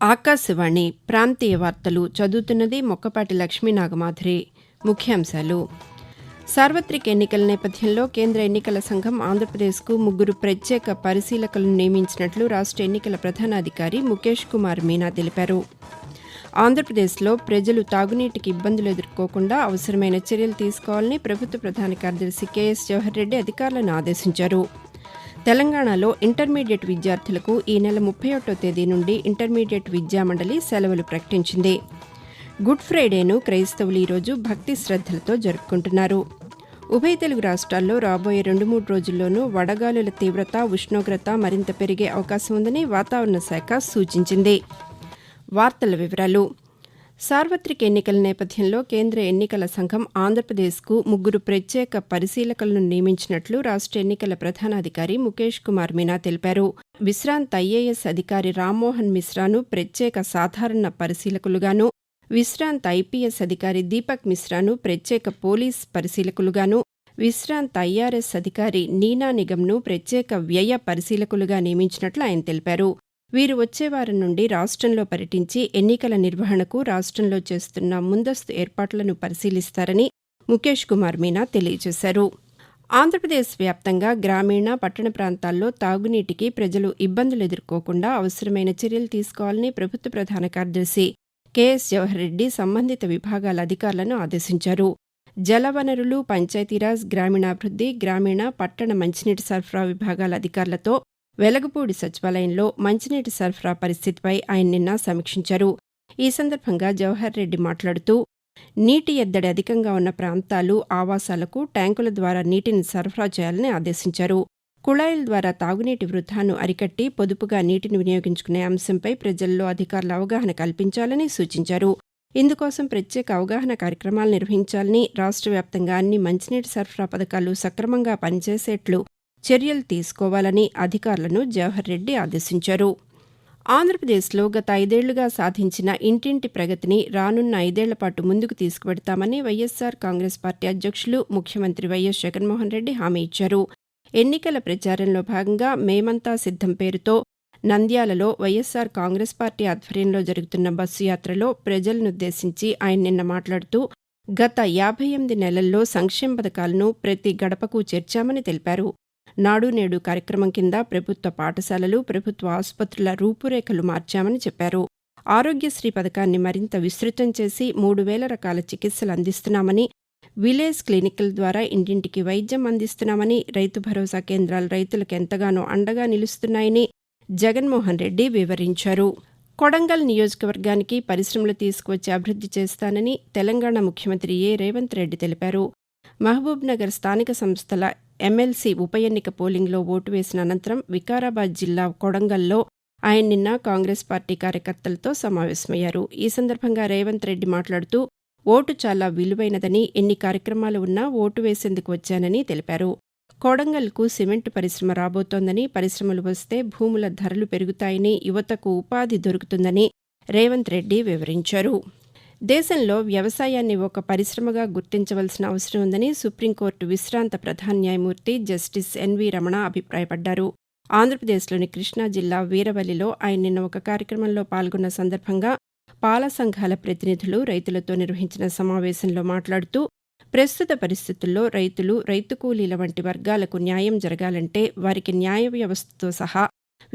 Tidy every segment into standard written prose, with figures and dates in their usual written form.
ఆకాశవాణి ప్రాంతీయ వార్తలు చదువుతున్నది మొక్కపాటి లక్ష్మీనాగమాధురి. ముఖ్యాంశాలు. సార్వత్రిక ఎన్నికల నేపథ్యంలో కేంద్ర ఎన్నికల సంఘం ఆంధ్రప్రదేశ్కు 3 ప్రత్యేక పరిశీలకులను నియమించినట్లు రాష్ట్ర ఎన్నికల ప్రధానాధికారి ముఖేష్ కుమార్ మీనా తెలిపారు. ఆంధ్రప్రదేశ్లో ప్రజలు తాగునీటికి ఇబ్బందులు ఎదుర్కోకుండా అవసరమైన చర్యలు తీసుకోవాలని ప్రభుత్వ ప్రధాన కార్యదర్శి కెఎస్ జవహర్ రెడ్డి అధికారులను ఆదేశించారు. తెలంగాణలో ఇంటర్మీడియట్ విద్యార్థులకు ఈ నెల 31వ తేదీ నుండి ఇంటర్మీడియట్ విద్యామండలి సెలవులు ప్రకటించింది. గుడ్ ఫ్రైడేను క్రైస్తవులు ఈరోజు భక్తి శ్రద్దలతో జరుపుకుంటున్నారు. ఉభయ తెలుగు రాష్ట్రాల్లో రాబోయే 2-3 రోజుల్లోనూ వడగాలుల తీవ్రత, ఉష్ణోగ్రత మరింత పెరిగే అవకాశం ఉందని వాతావరణ శాఖ సూచించింది. వార్తల వివరాలు. సార్వత్రిక ఎన్నికల నేపథ్యంలో కేంద్ర ఎన్నికల సంఘం ఆంధ్రప్రదేశ్కు 3 ప్రత్యేక పరిశీలకులను నియమించినట్లు రాష్ట్ర ఎన్నికల ప్రధానాధికారి ముఖేష్ కుమార్ మీనా తెలిపారు. విశ్రాంత ఐఏఎస్ అధికారి రామ్మోహన్ మిశ్రాను ప్రత్యేక సాధారణ పరిశీలకులుగాను, విశ్రాంత ఐపీఎస్ అధికారి దీపక్ మిశ్రాను ప్రత్యేక పోలీస్ పరిశీలకులుగాను, విశ్రాంత ఐఆర్ఎస్ అధికారి నీనా నిగమ్ను ప్రత్యేక వ్యయ పరిశీలకులుగా నియమించినట్లు ఆయన తెలిపారు. వీరు వచ్చే వారం నుండి రాష్ట్రంలో పర్యటించి ఎన్నికల నిర్వహణకు రాష్ట్రంలో చేస్తున్న ముందస్తు ఏర్పాట్లను పరిశీలిస్తారని ముఖేష్ కుమార్ మీనా తెలియజేశారు. ఆంధ్రప్రదేశ్ వ్యాప్తంగా గ్రామీణ, పట్టణ ప్రాంతాల్లో తాగునీటికి ప్రజలు ఇబ్బందులు ఎదుర్కోకుండా అవసరమైన చర్యలు తీసుకోవాలని ప్రభుత్వ ప్రధాన కార్యదర్శి కెఎస్ జవహర్ రెడ్డి సంబంధిత విభాగాల అధికారులను ఆదేశించారు. జలవనరులు, పంచాయతీరాజ్, గ్రామీణాభివృద్ది, గ్రామీణ, పట్టణ మంచినీటి సరఫరా విభాగాల అధికారులతో వెలగపూడి సచివాలయంలో మంచినీటి సరఫరా పరిస్థితిపై ఆయన నిన్న సమీక్షించారు. ఈ సందర్భంగా జవహర్ రెడ్డి మాట్లాడుతూ, నీటి ఎద్దడి అధికంగా ఉన్న ప్రాంతాలు, ఆవాసాలకు ట్యాంకుల ద్వారా నీటిని సరఫరా చేయాలని ఆదేశించారు. కుళాయిల ద్వారా తాగునీటి వృథాను అరికట్టి పొదుపుగా నీటిని వినియోగించుకునే అంశంపై ప్రజల్లో అధికారులు అవగాహన కల్పించాలని సూచించారు. ఇందుకోసం ప్రత్యేక అవగాహన కార్యక్రమాలు నిర్వహించాలని, రాష్ట్ర వ్యాప్తంగా అన్ని మంచినీటి సరఫరా పథకాలు సక్రమంగా పనిచేసేట్లు చర్యలు తీసుకోవాలని అధికారులను జవహర్ రెడ్డి ఆదేశించారు. ఆంధ్రప్రదేశ్లో గత 5 ఏళ్లుగా సాధించిన ఇంటింటి ప్రగతిని రానున్న 5 ఏళ్ల పాటు ముందుకు తీసుకువెడతామని వైఎస్సార్ కాంగ్రెస్ పార్టీ అధ్యక్షులు, ముఖ్యమంత్రి వైఎస్ జగన్మోహన్ రెడ్డి హామీ ఇచ్చారు. ఎన్నికల ప్రచారంలో భాగంగా మేమంతా సిద్ధం పేరుతో నంద్యాలలో వైఎస్సార్ కాంగ్రెస్ పార్టీ ఆధ్వర్యంలో జరుగుతున్న బస్సు యాత్రలో ప్రజలనుద్దేశించి ఆయన నిన్న మాట్లాడుతూ, గత 58 నెలల్లో సంక్షేమ పథకాలను ప్రతి గడపకు చేర్చామని తెలిపారు. నాడు నేడు కార్యక్రమం కింద ప్రభుత్వ పాఠశాలలు, ప్రభుత్వ ఆసుపత్రుల రూపురేఖలు మార్చామని చెప్పారు. ఆరోగ్యశ్రీ పథకాన్ని మరింత విస్తృతం చేసి 3000 రకాల చికిత్సలు అందిస్తున్నామని, విలేజ్ క్లినిక్ల ద్వారా ఇంటింటికి వైద్యం అందిస్తున్నామని, రైతు భరోసా కేంద్రాలు రైతులకు ఎంతగానో అండగా నిలుస్తున్నాయని జగన్మోహన్ రెడ్డి వివరించారు. కొడంగల్ నియోజకవర్గానికి పరిశ్రమలు తీసుకువచ్చి అభివృద్ది చేస్తానని తెలంగాణ ముఖ్యమంత్రి రేవంత్ రెడ్డి తెలిపారు. మహబూబ్నగర్ స్థానిక సంస్థల ఎమ్మెల్సీ ఉప ఎన్నిక పోలింగ్లో ఓటు వేసిన అనంతరం వికారాబాద్ జిల్లా కొడంగల్లో ఆయన నిన్న కాంగ్రెస్ పార్టీ కార్యకర్తలతో సమావేశమయ్యారు. ఈ సందర్భంగా రేవంత్ రెడ్డి మాట్లాడుతూ, ఓటు చాలా విలువైనదని, ఎన్ని కార్యక్రమాలు ఉన్నా ఓటు వేసేందుకు వచ్చానని తెలిపారు. కొడంగల్కు సిమెంటు పరిశ్రమ రాబోతోందని, పరిశ్రమలు వస్తే భూముల ధరలు పెరుగుతాయని, యువతకు ఉపాధి దొరుకుతుందని రేవంత్ రెడ్డి వివరించారు. దేశంలో వ్యవసాయాన్ని ఒక పరిశ్రమగా గుర్తించవలసిన అవసరం ఉందని సుప్రీంకోర్టు విశ్రాంత ప్రధాన న్యాయమూర్తి జస్టిస్ ఎన్వి రమణ అభిప్రాయపడ్డారు. ఆంధ్రప్రదేశ్లోని కృష్ణా జిల్లా వీరవల్లిలో ఆయన నిన్న ఒక కార్యక్రమంలో పాల్గొన్న సందర్భంగా పాల సంఘాల ప్రతినిధులు, రైతులతో నిర్వహించిన సమావేశంలో మాట్లాడుతూ, ప్రస్తుత పరిస్థితుల్లో రైతులు, రైతు కూలీల వంటి వర్గాలకు న్యాయం జరగాలంటే వారికి న్యాయ వ్యవస్థతో సహా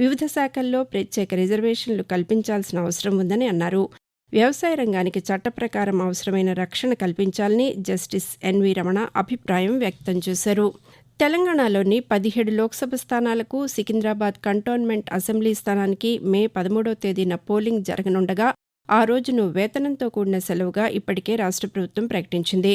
వివిధ శాఖల్లో ప్రత్యేక రిజర్వేషన్లు కల్పించాల్సిన అవసరం ఉందని అన్నారు. వ్యవసాయ రంగానికి చట్ట ప్రకారం అవసరమైన రక్షణ కల్పించాలని జస్టిస్ ఎన్వి రమణ అభిప్రాయం వ్యక్తం చేశారు. తెలంగాణలోని 17 లోక్సభ స్థానాలకు సికింద్రాబాద్ కంటోన్మెంట్ అసెంబ్లీ స్థానానికి మే 13వ తేదీన పోలింగ్ జరగనుండగా ఆ రోజును వేతనంతో కూడిన సెలవుగా ఇప్పటికే రాష్ట్ర ప్రభుత్వం ప్రకటించింది.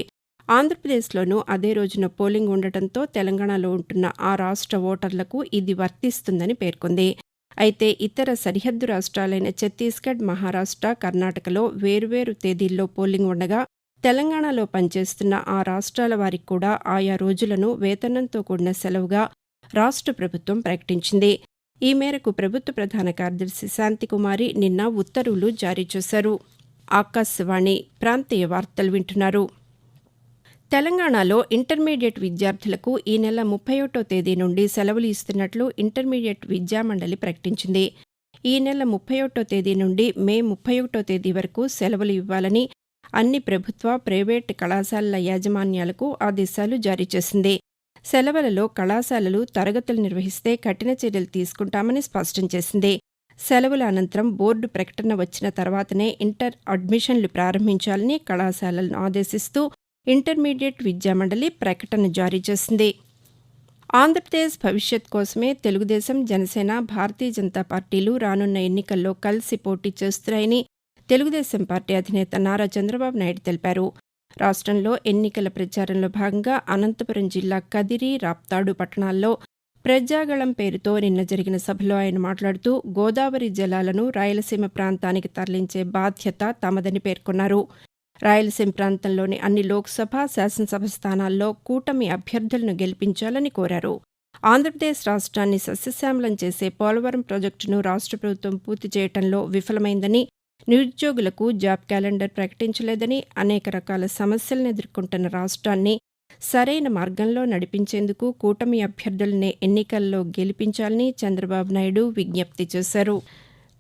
ఆంధ్రప్రదేశ్లోనూ అదే రోజున పోలింగ్ ఉండటంతో తెలంగాణలో ఉంటున్న ఆ రాష్ట్ర ఓటర్లకు ఇది వర్తిస్తుందని పేర్కొంది. అయితే ఇతర సరిహద్దు రాష్ట్రాలైన ఛత్తీస్గఢ్, మహారాష్ట్ర, కర్ణాటకలో వేర్వేరు తేదీల్లో పోలింగ్ ఉండగా తెలంగాణలో పనిచేస్తున్న ఆ రాష్ట్రాల వారికి కూడా ఆయా రోజులను వేతనంతో కూడిన సెలవుగా రాష్ట్ర ప్రభుత్వం ప్రకటించింది. ఈ మేరకు ప్రభుత్వ ప్రధాన కార్యదర్శి శాంతికుమారి నిన్న ఉత్తర్వులు జారీ చేశారు. ఆకాశవాణి ప్రాంతీయ వార్తలు వింటున్నారు. తెలంగాణలో ఇంటర్మీడియట్ విద్యార్థులకు ఈ నెల 31వ తేదీ నుండి సెలవులు ఇస్తున్నట్లు ఇంటర్మీడియట్ విద్యామండలి ప్రకటించింది. ఈ నెల 31వ తేదీ నుండి మే 31వ తేదీ వరకు సెలవులు ఇవ్వాలని అన్ని ప్రభుత్వ, ప్రైవేటు కళాశాలల యాజమాన్యాలకు ఆదేశాలు జారీ చేసింది. సెలవులలో కళాశాలలు తరగతులు నిర్వహిస్తే కఠిన చర్యలు తీసుకుంటామని స్పష్టం చేసింది. సెలవుల అనంతరం బోర్డు ప్రకటన వచ్చిన తర్వాతనే ఇంటర్ అడ్మిషన్లు ప్రారంభించాలని కళాశాలలను ఆదేశిస్తూ ఇంటర్మీడియట్ విద్యామండలి ప్రకటన జారీ చేసింది. ఆంధ్రప్రదేశ్ భవిష్యత్ కోసమే తెలుగుదేశం, జనసేన, భారతీయ జనతా పార్టీలు రానున్న ఎన్నికల్లో కలిసి పోటీ చేస్తున్నాయని తెలుగుదేశం పార్టీ అధినేత నారా చంద్రబాబు నాయుడు తెలిపారు. రాష్ట్రంలో ఎన్నికల ప్రచారంలో భాగంగా అనంతపురం జిల్లా కదిరి, రాప్తాడు పట్టణాల్లో ప్రజాగళం పేరుతో నిన్న జరిగిన సభలో ఆయన మాట్లాడుతూ గోదావరి జలాలను రాయలసీమ ప్రాంతానికి తరలించే బాధ్యత తమదని పేర్కొన్నారు. రాయలసీమ ప్రాంతంలోని అన్ని లోక్సభ, శాసనసభ స్థానాల్లో కూటమి అభ్యర్థులను గెలిపించాలని కోరారు. ఆంధ్రప్రదేశ్ రాష్ట్రాన్ని సస్యశ్యామలం చేసే పోలవరం ప్రాజెక్టును రాష్ట్ర ప్రభుత్వం పూర్తి చేయడంలో విఫలమైందని, నిరుద్యోగులకు జాబ్ క్యాలెండర్ ప్రకటించలేదని, అనేక రకాల సమస్యలను ఎదుర్కొంటున్న రాష్ట్రాన్ని సరైన మార్గంలో నడిపించేందుకు కూటమి అభ్యర్థులనే ఎన్నికల్లో గెలిపించాలని చంద్రబాబు నాయుడు విజ్ఞప్తి చేశారు.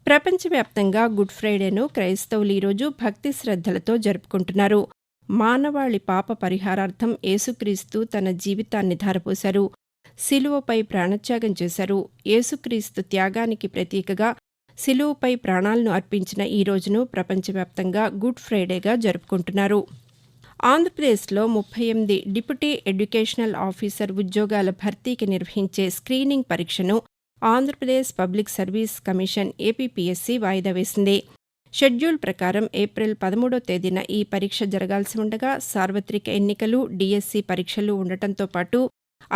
ప్రపంచవ్యాప్తంగా గుడ్ ఫ్రైడేను క్రైస్తవులు ఈరోజు భక్తి శ్రద్ధలతో జరుపుకుంటున్నారు. మానవాళి పాప పరిహారార్థం యేసుక్రీస్తు తన జీవితాన్ని ధారపోశారు. శిలువపై ప్రాణత్యాగం చేశారు. యేసుక్రీస్తు త్యాగానికి ప్రతీకగా శిలువపై ప్రాణాలను అర్పించిన ఈ రోజును ప్రపంచవ్యాప్తంగా గుడ్ ఫ్రైడేగా జరుపుకుంటున్నారు. ఆంధ్రప్రదేశ్లో 38 డిప్యూటీ ఎడ్యుకేషనల్ ఆఫీసర్ ఉద్యోగాల భర్తీకి నిర్వహించే స్క్రీనింగ్ పరీక్షను Andhra Pradesh public service commission APPSC వాయిదా వేసింది. షెడ్యూల్ ప్రకారం ఏప్రిల్ 13వ తేదీన ఈ పరీక్ష జరగాల్సి ఉండగా సార్వత్రిక ఎన్నికలు, డీఎస్సీ పరీక్షలు ఉండటంతో పాటు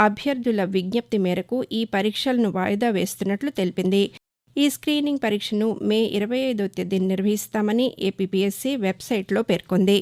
అభ్యర్థుల విజ్ఞప్తి మేరకు ఈ పరీక్షలను వాయిదా వేస్తున్నట్లు తెలిపింది. ఈ స్క్రీనింగ్ పరీక్షను మే 25వ తేదీన నిర్వహిస్తామని ఏపీపీఎస్సీ వెబ్సైట్లో పేర్కొంది.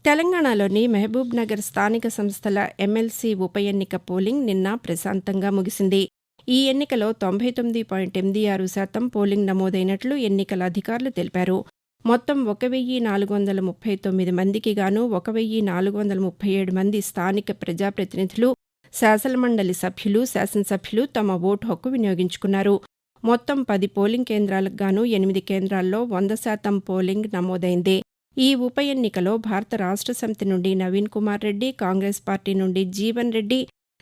తెలంగాణలోని మహబూబ్ నగర్ స్థానిక సంస్థల ఎమ్మెల్సీ ఉప ఎన్నిక పోలింగ్ నిన్న ప్రశాంతంగా ముగిసింది. ఈ ఎన్నికలో 99.86% పోలింగ్ నమోదైనట్లు ఎన్నికల అధికారులు తెలిపారు. మొత్తం 1439 మందికి గాను 1437 మంది స్థానిక ప్రజాప్రతినిధులు, శాసనమండలి సభ్యులు, శాసనసభ్యులు తమ ఓటు హక్కు వినియోగించుకున్నారు. మొత్తం 10 పోలింగ్ కేంద్రాలకు గాను 8 కేంద్రాల్లో 100% పోలింగ్ నమోదైంది. ఈ ఉప ఎన్నికలో భారత రాష్ట్ర సమితి నుండి నవీన్ కుమార్ రెడ్డి, కాంగ్రెస్ పార్టీ నుండి జీవన్ రెడ్డి,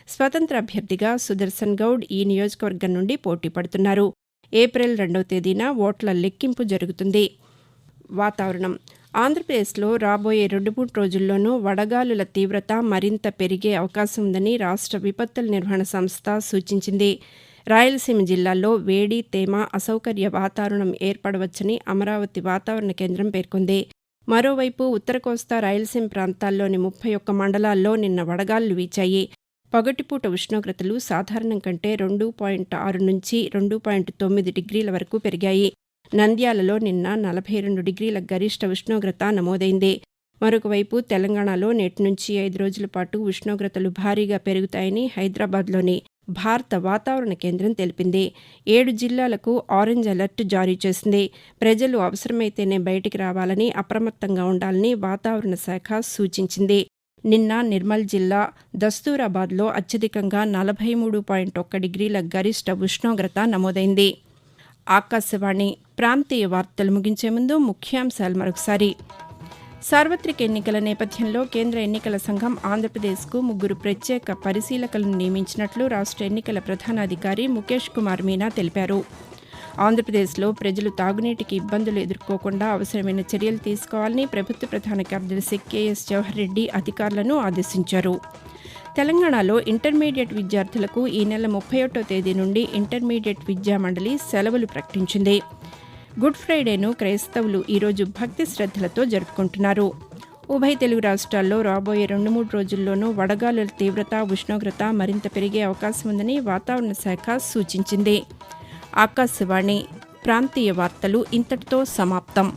స్వతంత్ర అభ్యర్థిగా సుదర్శన్ గౌడ్ ఈ నియోజకవర్గం నుండి పోటీ పడుతున్నారు. ఏప్రిల్ 2వ తేదీన ఓట్ల లెక్కింపు జరుగుతుంది. వాతావరణం. ఆంధ్రప్రదేశ్లో రాబోయే 2-3 రోజుల్లోనూ వడగాలుల తీవ్రత మరింత పెరిగే అవకాశం ఉందని రాష్ట్ర విపత్తుల నిర్వహణ సంస్థ సూచించింది. రాయలసీమ జిల్లాల్లో వేడి, తేమ, అసౌకర్య వాతావరణం ఏర్పడవచ్చని అమరావతి వాతావరణ కేంద్రం పేర్కొంది. మరోవైపు ఉత్తర కోస్తా, రాయలసీమ ప్రాంతాల్లోని 31 మండలాల్లో నిన్న వడగాలులు వీచాయి. పగటిపూట ఉష్ణోగ్రతలు సాధారణం కంటే 2.6 నుంచి 2.9 డిగ్రీల వరకు పెరిగాయి. నంద్యాలలో నిన్న 42 డిగ్రీల గరిష్ట ఉష్ణోగ్రత నమోదైంది. మరొకవైపు తెలంగాణలో నేటి నుంచి 5 రోజుల పాటు ఉష్ణోగ్రతలు భారీగా పెరుగుతాయని హైదరాబాద్లోని భారత వాతావరణ కేంద్రం తెలిపింది. 7 జిల్లాలకు ఆరెంజ్ అలర్ట్ జారీ చేసింది. ప్రజలు అవసరమైతేనే బయటికి రావాలని, అప్రమత్తంగా ఉండాలని వాతావరణ శాఖ సూచించింది. నిన్న నిర్మల్ జిల్లా దస్తూరాబాద్లో అత్యధికంగా 43.1 డిగ్రీల గరిష్ట ఉష్ణోగ్రత నమోదైంది. ఆకాశవాణి ప్రాంతీయ వార్తలు ముగించే ముందు ముఖ్యాంశాలు మరొకసారి. సార్వత్రిక ఎన్నికల నేపథ్యంలో కేంద్ర ఎన్నికల సంఘం ఆంధ్రప్రదేశ్కు 3 ప్రత్యేక పరిశీలకులను నియమించినట్లు రాష్ట్ర ఎన్నికల ప్రధానాధికారి ముఖేష్ కుమార్ మీనా తెలిపారు. ఆంధ్రప్రదేశ్లో ప్రజలు తాగునీటికి ఇబ్బందులు ఎదుర్కోకుండా అవసరమైన చర్యలు తీసుకోవాలని ప్రభుత్వ ప్రధాన కార్యదర్శి కేఎస్ జవహర్ రెడ్డి అధికారులను ఆదేశించారు. తెలంగాణలో ఇంటర్మీడియట్ విద్యార్థులకు ఈ నెల 31వ తేదీ నుండి ఇంటర్మీడియట్ విద్యామండలి సెలవులు ప్రకటించింది. గుడ్ ఫ్రైడేను క్రైస్తవులు ఈరోజు భక్తి శ్రద్ధలతో జరుపుకుంటున్నారు. ఉభయ తెలుగు రాష్ట్రాల్లో రాబోయే 2-3 రోజుల్లోనూ వడగాలుల తీవ్రత, ఉష్ణోగ్రత మరింత పెరిగే అవకాశం ఉందని వాతావరణ శాఖ సూచించింది. ఆకాశవాణి ప్రాంతీయ వార్తలు ఇంతటితో సమాప్తం.